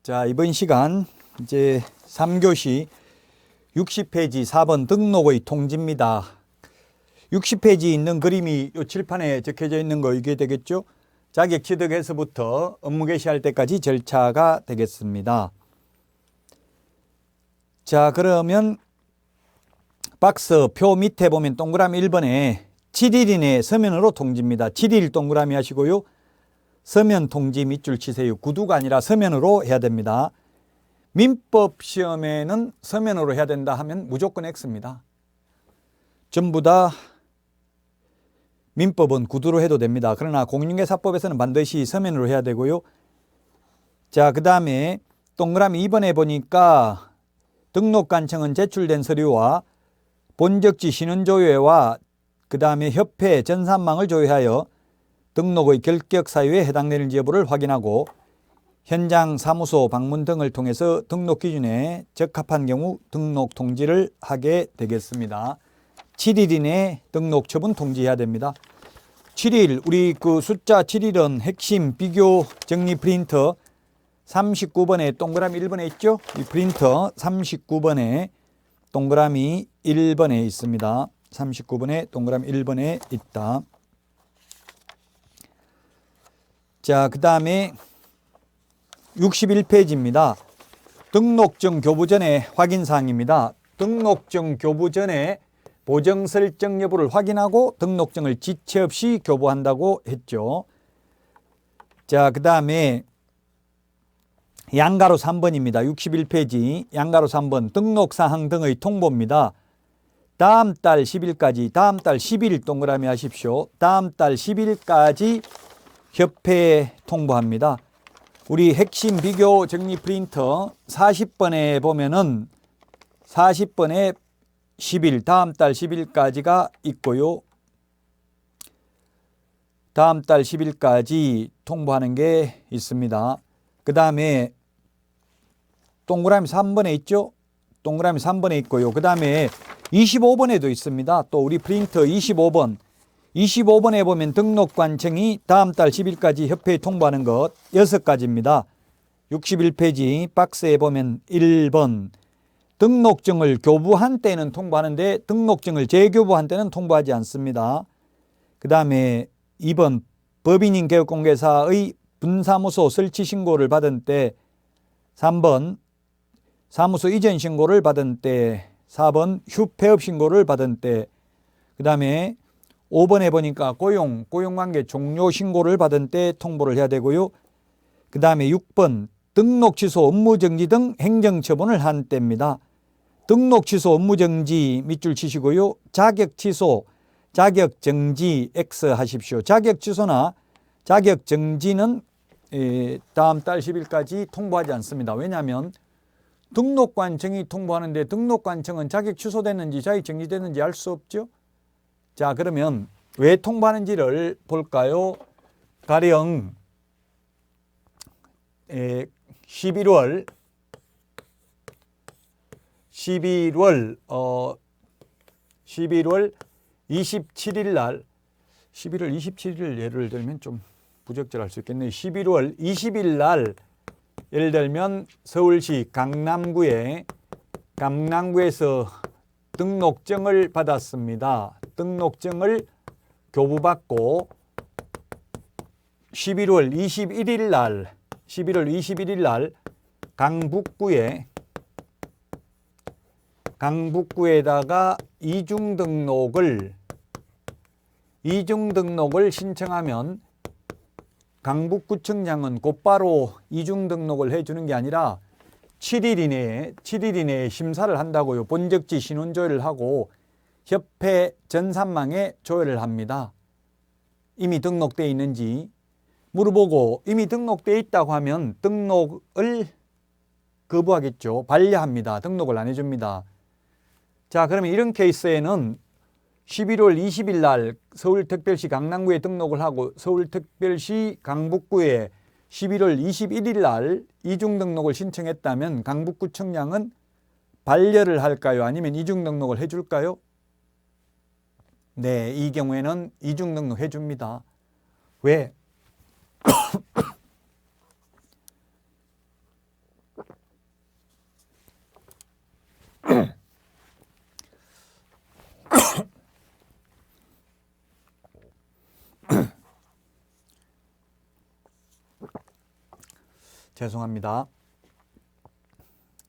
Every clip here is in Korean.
자, 이번 시간 이제 3교시 60페이지 4번 등록의 통지입니다. 60페이지 있는 그림이 이 칠판에 적혀져 있는 거 이게 되겠죠? 자격 취득에서부터 업무 개시할 때까지 절차가 되겠습니다. 자, 그러면 박스 표 밑에 보면 동그라미 1번에 7일 이내 서면으로 통지입니다. 7일 동그라미 하시고요. 서면 통지 밑줄 치세요. 구두가 아니라 서면으로 해야 됩니다. 민법 시험에는 서면으로 해야 된다 하면 무조건 X입니다. 전부 다 민법은 구두로 해도 됩니다. 그러나 공인중개사법에서는 반드시 서면으로 해야 되고요. 자, 그 다음에 동그라미 2번에 보니까 등록관청은 제출된 서류와 본적지 신원조회와 그 다음에 협회 전산망을 조회하여 등록의 결격 사유에 해당되는지 여부를 확인하고 현장 사무소 방문 등을 통해서 등록 기준에 적합한 경우 등록 통지를 하게 되겠습니다. 7일 이내 등록 처분 통지해야 됩니다. 7일, 우리 그 숫자 7일은 핵심 비교 정리 프린터 39번에 동그라미 1번에 있죠? 이 프린터 39번에 동그라미 1번에 있습니다. 39번에 동그라미 1번에 있다. 자, 그 다음에 61페이지입니다. 등록증 교부 전에 확인사항입니다. 등록증 교부 전에 보정 설정 여부를 확인하고 등록증을 지체 없이 교부한다고 했죠. 자, 그 다음에 양가로 3번입니다. 61페이지 양가로 3번 등록사항 등의 통보입니다. 다음 달 10일까지, 다음 달 10일 동그라미 하십시오. 다음 달 10일까지 협회에 통보합니다. 우리 핵심 비교 정리 프린터 40번에 보면은 40번에 10일, 다음 달 10일까지가 있고요. 다음 달 10일까지 통보하는 게 있습니다. 그 다음에 동그라미 3번에 있죠? 동그라미 3번에 있고요. 그 다음에 25번에도 있습니다. 또 우리 프린터 25번. 25번에 보면 등록관청이 다음 달 10일까지 협회에 통보하는 것 6가지입니다. 61페이지 박스에 보면 1번 등록증을 교부한 때는 통보하는데 등록증을 재교부한 때는 통보하지 않습니다. 그 다음에 2번 법인인 개업공개사의 분사무소 설치 신고를 받은 때 3번 사무소 이전 신고를 받은 때 4번 휴폐업 신고를 받은 때 그 다음에 5번에 보니까 고용관계 종료 신고를 받은 때 통보를 해야 되고요. 그 다음에 6번 등록 취소 업무정지 등 행정처분을 한 때입니다. 등록 취소 업무정지 밑줄 치시고요. 자격 취소, 자격 정지 X 하십시오. 자격 취소나 자격 정지는 다음 달 10일까지 통보하지 않습니다. 왜냐하면 등록관청이 통보하는데 등록관청은 자격 취소됐는지 자격 정지됐는지 알 수 없죠. 자, 그러면 왜 통보하는지를 볼까요? 가령 11월 27일 날 11월 27일 예를 들면 좀 부적절할 수 있겠네요. 11월 20일 날 예를 들면 서울시 강남구에서 등록증을 받았습니다. 등록증을 교부받고 11월 21일 날 강북구에다가 이중 등록을 신청하면 강북구청장은 곧바로 이중 등록을 해주는 게 아니라 7일 이내에 심사를 한다고요. 본적지 신원조회를 하고 협회 전산망에 조회를 합니다. 이미 등록되어 있는지 물어보고 이미 등록되어 있다고 하면 등록을 거부하겠죠. 반려합니다. 등록을 안 해줍니다. 자, 그러면 이런 케이스에는 11월 20일 날 서울특별시 강남구에 등록을 하고 서울특별시 강북구에 11월 21일 날 이중 등록을 신청했다면 강북구청장은 반려를 할까요? 아니면 이중 등록을 해줄까요? 네, 이 경우에는 이중 등록 해줍니다. 왜? 죄송합니다.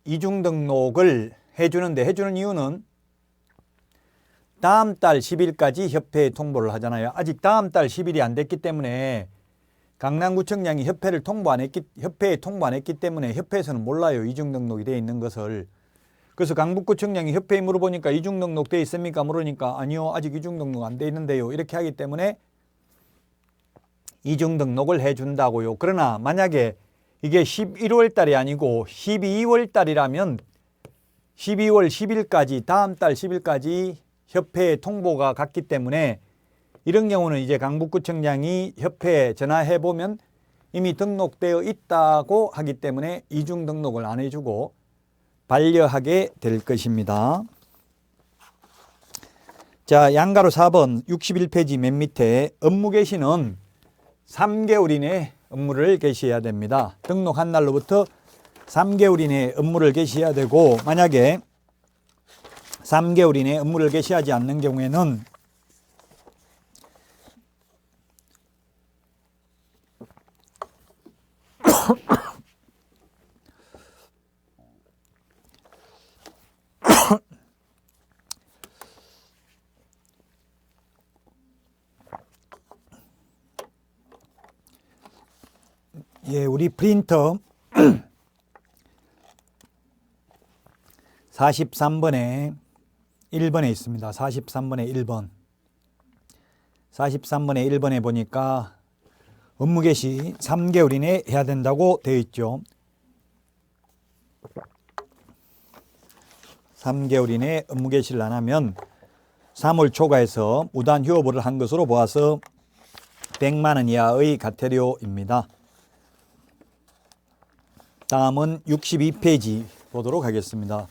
이중 등록을 해주는 이유는 다음 달 10일까지 협회에 통보를 하잖아요. 아직 다음 달 10일이 안 됐기 때문에 강남구청장이 협회에 통보 안 했기 때문에 협회에서는 몰라요. 이중 등록이 되어 있는 것을. 그래서 강북구청장이 협회에 물어보니까 이중 등록 되어 있습니까? 물으니까 아니요. 아직 이중 등록 안 되어 있는데요. 이렇게 하기 때문에 이중 등록을 해준다고요. 그러나 만약에 이게 11월 달이 아니고 12월 달이라면 12월 10일까지 다음 달 10일까지 협회에 통보가 갔기 때문에 이런 경우는 이제 강북구청장이 협회에 전화해 보면 이미 등록되어 있다고 하기 때문에 이중 등록을 안 해주고 반려하게 될 것입니다. 자, 양가로 4번 61페이지 맨 밑에 업무 개시는 3개월 이내 업무를 개시해야 됩니다. 등록한 날로부터 3개월 이내 업무를 개시해야 되고 만약에 3개월 이내 업무를 개시하지 않는 경우에는 예, 우리 프린터 43번에 1번에 있습니다. 43번에 1번. 43번에 1번에 보니까 업무 개시 3개월 이내 해야 된다고 되어 있죠. 3개월 이내 업무 개시를 안 하면 3월 초과해서 무단 휴업을 한 것으로 보아서 100만 원 이하의 과태료입니다. 다음은 62페이지 보도록 하겠습니다.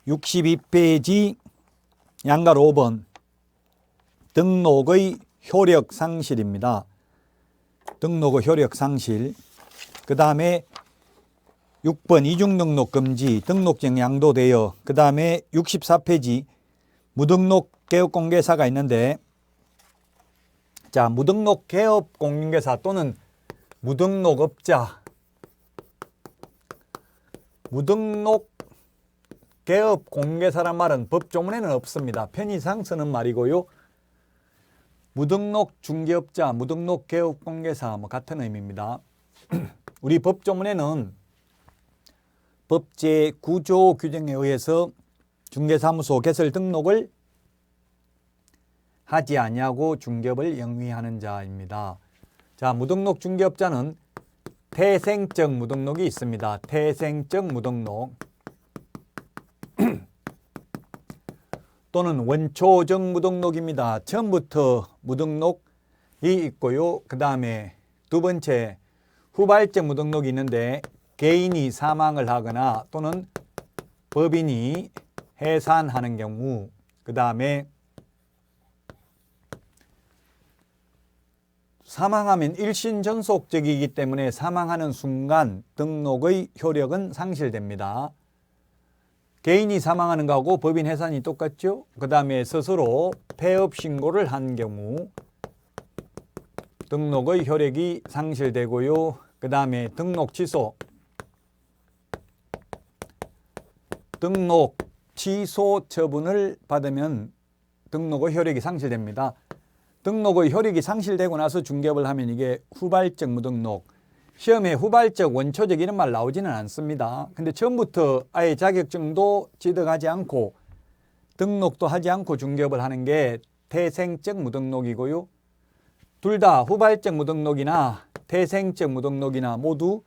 62페이지 양가로 5번 등록의 효력 상실입니다. 등록의 효력 상실. 그 다음에 6번 이중등록 금지 등록증 양도되어 그 다음에 64페이지 무등록 개업공개사가 있는데 자 무등록 개업공개사 또는 무등록업자 무등록 개업공개사란 말은 법조문에는 없습니다. 편의상 쓰는 말이고요. 무등록 중개업자, 무등록 개업공개사 뭐 같은 의미입니다. 우리 법조문에는 법 제9조 규정에 의해서 중개사무소 개설 등록을 하지 아니하고 중개업을 영위하는 자입니다. 자, 무등록 중개업자는 태생적 무등록이 있습니다. 태생적 무등록 또는 원초적 무등록입니다. 처음부터 무등록이 있고요. 그 다음에 두 번째 후발적 무등록이 있는데 개인이 사망을 하거나 또는 법인이 해산하는 경우 그 다음에 사망하면 일신전속적이기 때문에 사망하는 순간 등록의 효력은 상실됩니다. 개인이 사망하는 거하고 법인 해산이 똑같죠. 그 다음에 스스로 폐업 신고를 한 경우 등록의 효력이 상실되고요. 그 다음에 등록 취소. 등록 취소 처분을 받으면 등록의 효력이 상실됩니다. 등록의 효력이 상실되고 나서 중개업을 하면 이게 후발적 무등록. 시험에 후발적, 원초적 이런 말 나오지는 않습니다. 근데 처음부터 아예 자격증도 취득하지 않고 등록도 하지 않고 중개업을 하는 게 태생적 무등록이고요. 둘 다 후발적 무등록이나 태생적 무등록이나 모두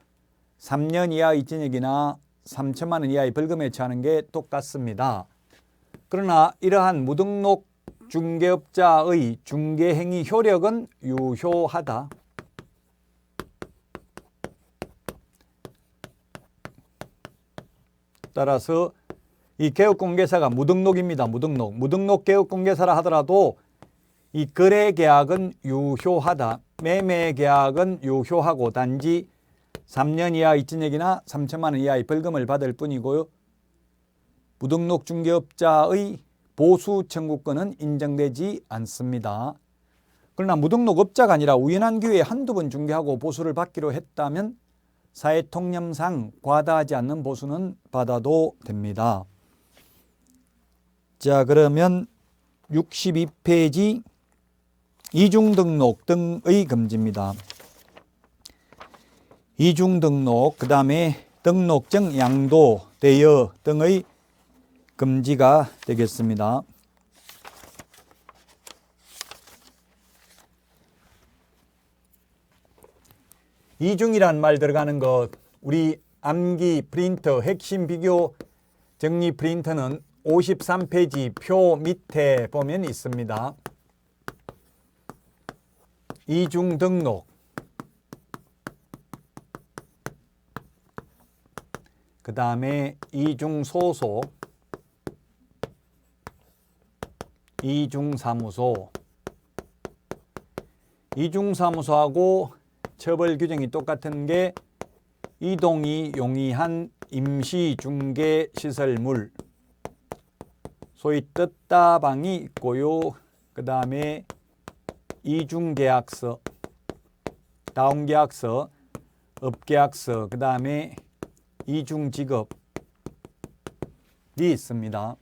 3년 이하의 징역이나 3천만 원 이하의 벌금에 처하는 게 똑같습니다. 그러나 이러한 무등록 중개업자의 중개행위 효력은 유효하다. 따라서 이 개업공개사가 무등록입니다. 무등록 개업공개사라 하더라도 이 거래계약은 유효하다. 매매계약은 유효하고 단지 3년 이하의 징역이나 3천만 원 이하의 벌금을 받을 뿐이고요. 무등록 중개업자의 보수 청구권은 인정되지 않습니다. 그러나 무등록업자가 아니라 우연한 기회에 한두 번 중개하고 보수를 받기로 했다면 사회통념상 과다하지 않는 보수는 받아도 됩니다. 자, 그러면 62페이지 이중등록 등의 금지입니다. 이중등록, 그 다음에 등록증 양도, 대여 등의 금지가 되겠습니다. 이중이란 말 들어가는 것, 우리 암기 프린터 핵심 비교 정리 프린터는 53페이지 표 밑에 보면 있습니다. 이중 등록, 그 다음에 이중 소속, 이중 사무소, 이중 사무소하고 처벌 규정이 똑같은 게 이동이 용이한 임시 중개 시설물, 소위 뜻다방이 있고요. 그 다음에 이중계약서, 다운계약서, 업계약서, 그 다음에 이중직업이 있습니다.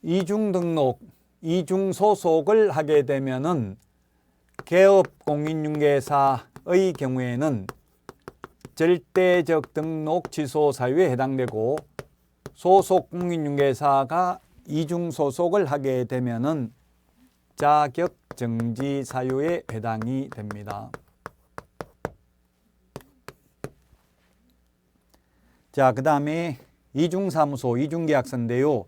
이중등록, 이중소속을 하게 되면은 개업공인중개사의 경우에는 절대적 등록 취소 사유에 해당되고, 소속 공인중개사가 이중소속을 하게 되면은 자격 정지 사유에 해당이 됩니다. 자, 그 다음에 이중사무소, 이중계약서인데요.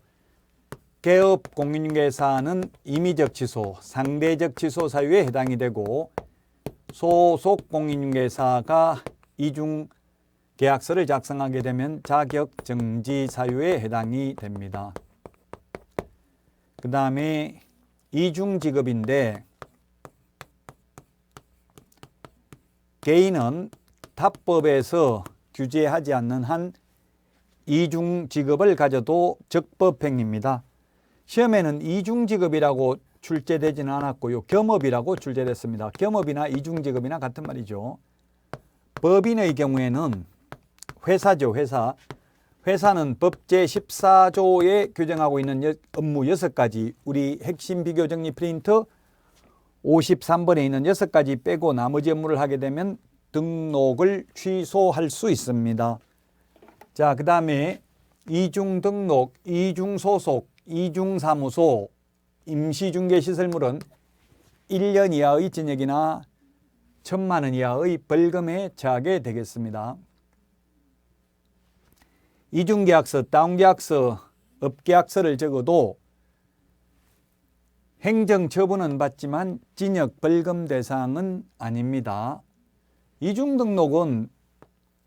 개업 공인중개사는 임의적 취소, 상대적 취소 사유에 해당이 되고, 소속 공인중개사가 이중계약서를 작성하게 되면 자격 정지 사유에 해당이 됩니다. 그 다음에 이중직업인데, 개인은 답법에서 규제하지 않는 한 이중직업을 가져도 적법행위입니다. 시험에는 이중직업이라고 출제되지는 않았고요. 겸업이라고 출제됐습니다. 겸업이나 이중직업이나 같은 말이죠. 법인의 경우에는 회사죠, 회사. 회사는 법 제14조에 규정하고 있는 업무 6가지, 우리 핵심 비교 정리 프린트 53번에 있는 6가지 빼고 나머지 업무를 하게 되면 등록을 취소할 수 있습니다. 자, 그 다음에 이중등록, 이중소속, 이중사무소, 임시중개시설물은 1년 이하의 징역이나 1,000만 원 이하의 벌금에 처하게 되겠습니다. 이중계약서, 다운계약서, 업계약서를 적어도 행정처분은 받지만 징역 벌금 대상은 아닙니다. 이중등록은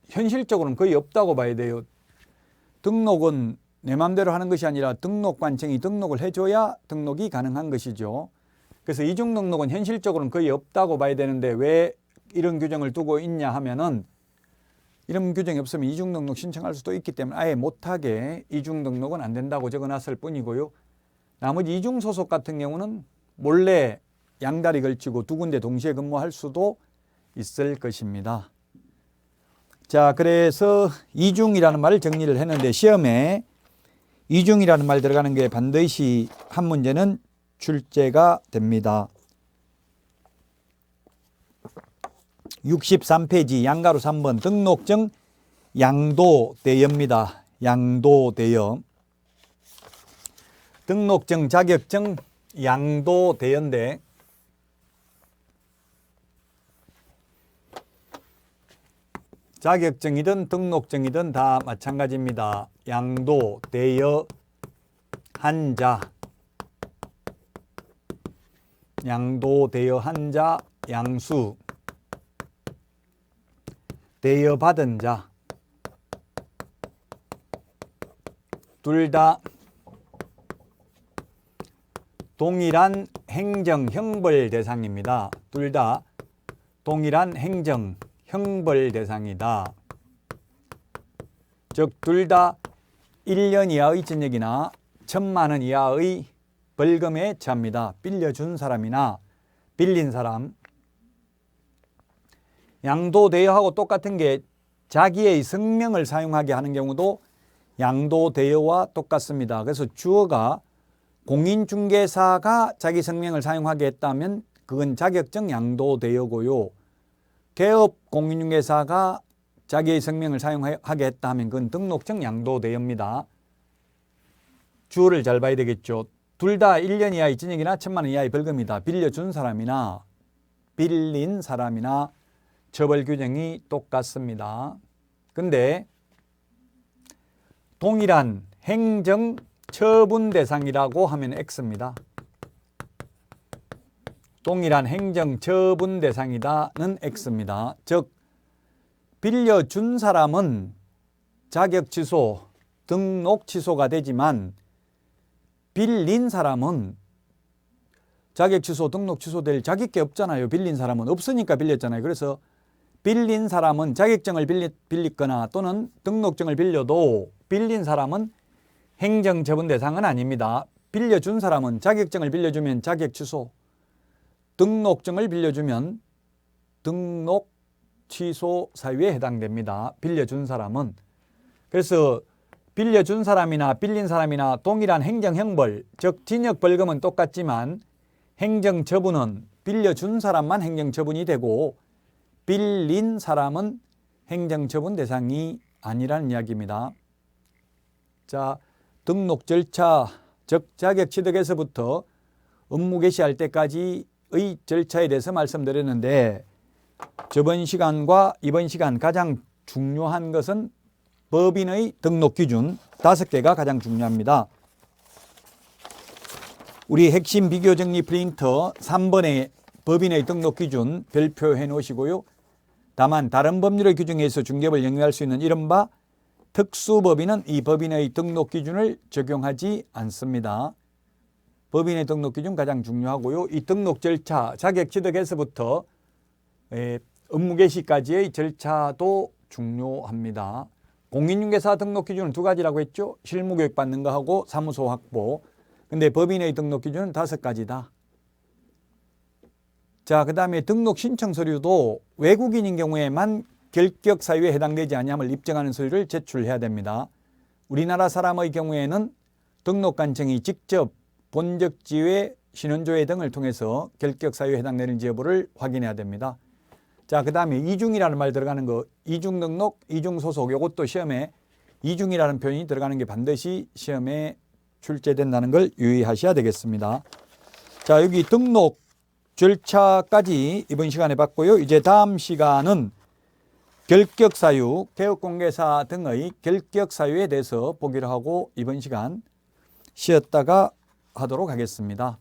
현실적으로는 거의 없다고 봐야 돼요. 등록은 내 마음대로 하는 것이 아니라 등록관청이 등록을 해줘야 등록이 가능한 것이죠. 그래서 이중등록은 현실적으로는 거의 없다고 봐야 되는데 왜 이런 규정을 두고 있냐 하면은, 이런 규정이 없으면 이중등록 신청할 수도 있기 때문에 아예 못하게 이중등록은 안 된다고 적어놨을 뿐이고요. 나머지 이중소속 같은 경우는 몰래 양다리 걸치고 두 군데 동시에 근무할 수도 있을 것입니다. 자, 그래서 이중이라는 말을 정리를 했는데, 시험에 이중이라는 말 들어가는 게 반드시 한 문제는 출제가 됩니다. 63페이지 양가로 3번 등록증 양도대여입니다. 양도대여. 등록증, 자격증, 양도대여인데, 자격증이든 등록증이든 다 마찬가지입니다. 양도, 대여, 한자, 양도, 대여, 한자, 양수, 대여받은 자, 둘 다 동일한 행정 형벌 대상입니다. 둘 다 동일한 행정 형벌 대상이다. 즉 둘 다 1년 이하의 징역이나 1,000만 원 이하의 벌금에 처합니다. 빌려준 사람이나 빌린 사람. 양도대여하고 똑같은 게 자기의 성명을 사용하게 하는 경우도 양도대여와 똑같습니다. 그래서 주어가 공인중개사가 자기 성명을 사용하게 했다면 그건 자격증 양도대여고요. 개업 공인중개사가 자기의 성명을 사용하게 했다면 그건 등록증 양도대여입니다. 주어를 잘 봐야 되겠죠. 둘 다 1년 이하의 징역이나 1,000만 원 이하의 벌금이다. 빌려준 사람이나 빌린 사람이나 처벌 규정이 똑같습니다. 근데 동일한 행정 처분 대상이라고 하면 X입니다. 동일한 행정 처분 대상이다는 X입니다. 즉 빌려준 사람은 자격 취소, 등록 취소가 되지만 빌린 사람은 자격 취소, 등록 취소될 자격이 없잖아요. 빌린 사람은 없으니까 빌렸잖아요. 그래서 빌린 사람은 자격증을 빌리거나 또는 등록증을 빌려도 빌린 사람은 행정처분 대상은 아닙니다. 빌려준 사람은 자격증을 빌려주면 자격 취소, 등록증을 빌려주면 등록 취소 사유에 해당됩니다. 빌려준 사람은. 그래서 빌려준 사람이나 빌린 사람이나 동일한 행정형벌, 즉 징역벌금은 똑같지만 행정처분은 빌려준 사람만 행정처분이 되고 빌린 사람은 행정처분 대상이 아니라는 이야기입니다. 자, 등록 절차, 즉 자격 취득에서부터 업무 개시할 때까지의 절차에 대해서 말씀드렸는데 저번 시간과 이번 시간 가장 중요한 것은 법인의 등록 기준 5개가 가장 중요합니다. 우리 핵심 비교 정리 프린터 3번에 법인의 등록 기준 별표해 놓으시고요. 다만 다른 법률의 규정에서 중개업을 영위할 수 있는 이른바 특수법인은 이 법인의 등록 기준을 적용하지 않습니다. 법인의 등록 기준 가장 중요하고요. 이 등록 절차, 자격 취득에서부터 업무 개시까지의 절차도 중요합니다. 공인중개사 등록 기준은 2가지라고 했죠. 실무교육 받는 거하고 사무소 확보. 근데 법인의 등록 기준은 5가지다. 자, 그 다음에 등록 신청 서류도 외국인인 경우에만 결격 사유에 해당되지 아니함을 입증하는 서류를 제출해야 됩니다. 우리나라 사람의 경우에는 등록 관청이 직접 본적지회, 신원조회 등을 통해서 결격 사유에 해당되는지 여부를 확인해야 됩니다. 자, 그 다음에 이중이라는 말 들어가는 거, 이중등록, 이중소속, 이것도 시험에 이중이라는 표현이 들어가는 게 반드시 시험에 출제된다는 걸 유의하셔야 되겠습니다. 자, 여기 등록 절차까지 이번 시간에 봤고요. 이제 다음 시간은 결격사유, 개업공개사 등의 결격사유에 대해서 보기로 하고 이번 시간 쉬었다가 하도록 하겠습니다.